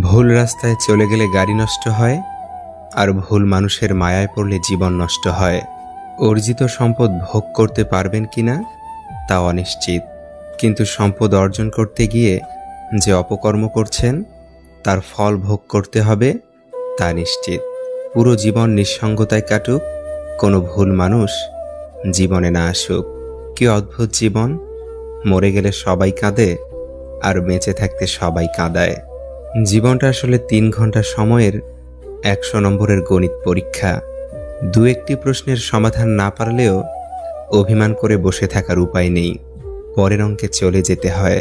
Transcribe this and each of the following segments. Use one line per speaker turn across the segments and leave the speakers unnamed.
ভুল রাস্তায় চলে গেলে গাড়ি নষ্ট হয়, আর ভুল মানুষের মায়ায় পড়লে জীবন নষ্ট হয়। অর্জিত সম্পদ ভোগ করতে পারবেন কিনা তা অনিশ্চিত, কিন্তু সম্পদ অর্জন করতে গিয়ে যে অপকর্ম করছেন তার ফল ভোগ করতে হবে তা নিশ্চিত। পুরো জীবন নিঃসঙ্গতায় কাটুক, কোনো ভুল মানুষ জীবনে না আসুক। কি অদ্ভুত জীবন! মরে গেলে সবাই কাঁদে, আর বেঁচে থাকতে সবাই কাঁদায়। জীবনটা আসলে 3 ঘন্টা সময়ের 100 নম্বরের গণিত পরীক্ষা। দু একটি প্রশ্নের সমাধান না পারলেও অভিমান করে বসে থাকার উপায় নেই, পরের অঙ্কে চলে যেতে হয়।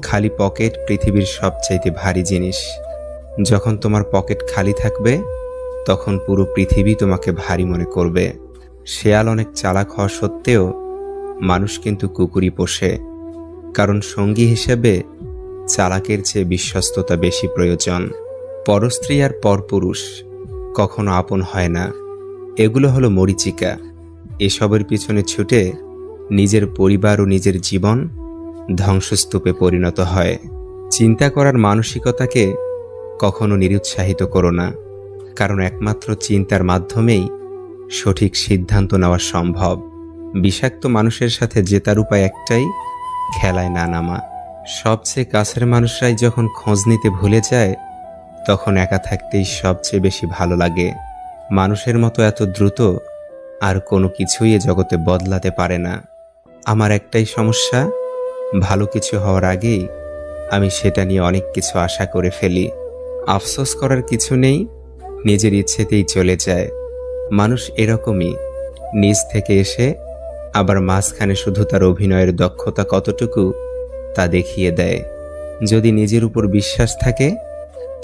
খালি পকেট পৃথিবীর সবচাইতে ভারী জিনিস। যখন তোমার পকেট খালি থাকবে তখন পুরো পৃথিবী তোমাকে ভারী মনে করবে। শেয়াল অনেক চালাক হওয়া সত্ত্বেও মানুষ কিন্তু কুকুরই পোষে, কারণ সঙ্গী হিসেবে চালাকের চেয়ে বিশ্বস্ততা বেশি প্রয়োজন। পরস্ত্রী আর পরপুরুষ কখনো আপন হয় না, এগুলো হলো মরীচিকা। এসবের পিছনে ছুটে নিজের পরিবার ও নিজের জীবন ধ্বংসস্তূপে পরিণত হয়। চিন্তা করার মানসিকতাকে কখনো নিরুৎসাহিত করো না, কারণ একমাত্র চিন্তার মাধ্যমেই সঠিক সিদ্ধান্ত নেওয়া সম্ভব। বিষাক্ত মানুষের সাথে জেতার উপায় একটাই, খেলায় না নামা। সবচেয়ে কাছের মানুষরাই যখন খোঁজ নিতে ভুলে যায় তখন একা থাকতেই সবচেয়ে বেশি ভালো লাগে। মানুষের মতো এত দ্রুত আর কোনো কিছুই এ জগতে বদলাতে পারে না। আমার একটাই সমস্যা, ভালো কিছু হওয়ার আগেই আমি সেটা নিয়ে অনেক কিছু আশা করে ফেলি। আফসোস করার কিছু নেই, নিজের ইচ্ছেতেই চলে যায়। মানুষ এরকমই, নিজ থেকে এসে আবার মাঝখানে শুধু তার অভিনয়ের দক্ষতা কতটুকু তা দেখিয়ে দেয়। যদি নিজের উপর বিশ্বাস থাকে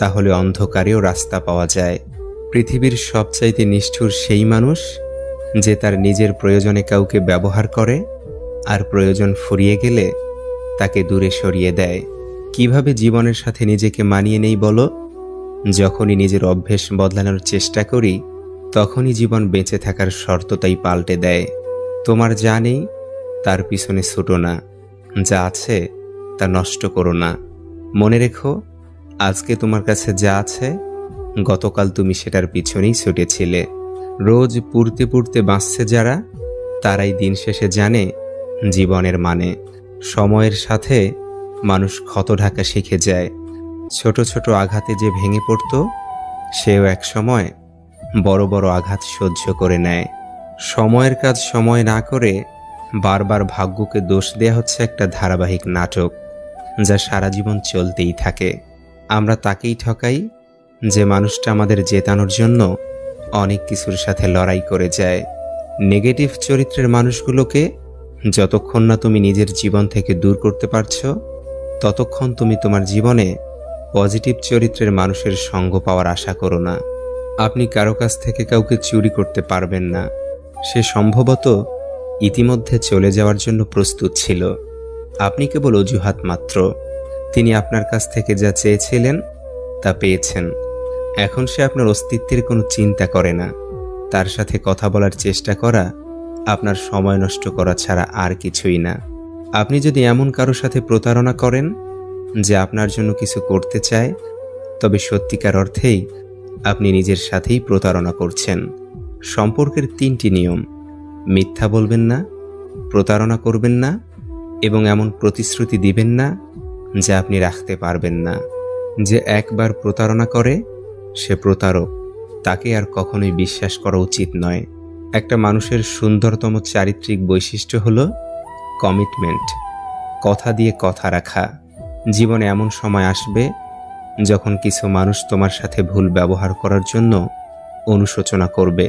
তাহলে অন্ধকারেও রাস্তা পাওয়া যায়। পৃথিবীর সবচাইতে নিষ্ঠুর সেই মানুষ যে তার নিজের প্রয়োজনে কাউকে ব্যবহার করে আর প্রয়োজন ফুরিয়ে গেলে তাকে দূরে সরিয়ে দেয়। কিভাবে জীবনের সাথে নিজেকে মানিয়ে নেই বলো? যখনই নিজের অভ্যেস বদলানোর চেষ্টা করি তখনই জীবন বেঁচে থাকার শর্তটাই পাল্টে দেয়। তোমার যা নেই তার পিছনে ছুটো না, যা আছে তা নষ্ট করো না। মনে রেখো, আজকে তোমার কাছে যা আছে গতকাল তুমি সেটার পিছনেই ছুটেছিলে। রোজ পুড়তে পুড়তে বাঁচছে যারা, তারাই দিন শেষে জানে জীবনের মানে। সময়ের সাথে মানুষ ক্ষত ঢাকা শিখে যায়। ছোট ছোট আঘাতে যে ভেঙে পড়ত সেও এক সময় বড় বড় আঘাত সহ্য করে নেয়। সময়ের কাজ সময় না করে বারবার ভাগ্যকে দোষ দেয়া হচ্ছে একটা ধারাবাহিক নাটক, যা সারা জীবন চলতেই থাকে। আমরা তাকেই ঠকাই যে মানুষটা আমাদের জেতানোর জন্য অনেক কিছুর সাথে লড়াই করে যায়। নেগেটিভ চরিত্রের মানুষগুলোকে যতক্ষণ না তুমি নিজের জীবন থেকে দূর করতে পারছো ততক্ষণ তুমি তোমার জীবনে পজিটিভ চরিত্রের মানুষের সঙ্গ পাওয়ার আশা করো না। আপনি কারো কাছ থেকে কাউকে চুরি করতে পারবেন না, সে সম্ভবত ইতিমধ্যে চলে যাওয়ার জন্য প্রস্তুত ছিল। আপনি কেবল অজুহাত মাত্র। তিনি আপনার কাছ থেকে যা চেয়েছিলেন তা পেয়েছেন। এখন সে আপনার অস্তিত্বের কোনো চিন্তা করে না। তার সাথে কথা বলার চেষ্টা করা আপনার সময় নষ্ট করা ছাড়া আর কিছুই না। আপনি যদি এমন কারো সাথে প্রতারণা করেন যে আপনার জন্য কিছু করতে চায়, তবে সত্যিকার অর্থেই আপনি নিজের সাথেই প্রতারণা করছেন। সম্পর্কের 3টি নিয়ম: মিথ্যা বলবেন না, প্রতারণা করবেন না এবং এমন প্রতিশ্রুতি দিবেন না যা আপনি রাখতে পারবেন না। যে একবার প্রতারণা করে সে প্রতারক, তাকে আর কখনোই বিশ্বাস করা উচিত নয়। একটা মানুষের সুন্দরতম চারিত্রিক বৈশিষ্ট্য হলো কমিটমেন্ট, কথা দিয়ে কথা রাখা। জীবনে এমন সময় আসবে যখন কিছু মানুষ তোমার সাথে ভুল ব্যবহার করার জন্য অনুশোচনা করবে।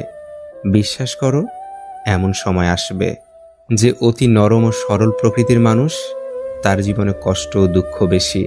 বিশ্বাস করো, এমন সময় আসবে। যে অতি নরম ও সরল প্রকৃতির মানুষ তার জীবনে কষ্ট ও দুঃখ বেশি।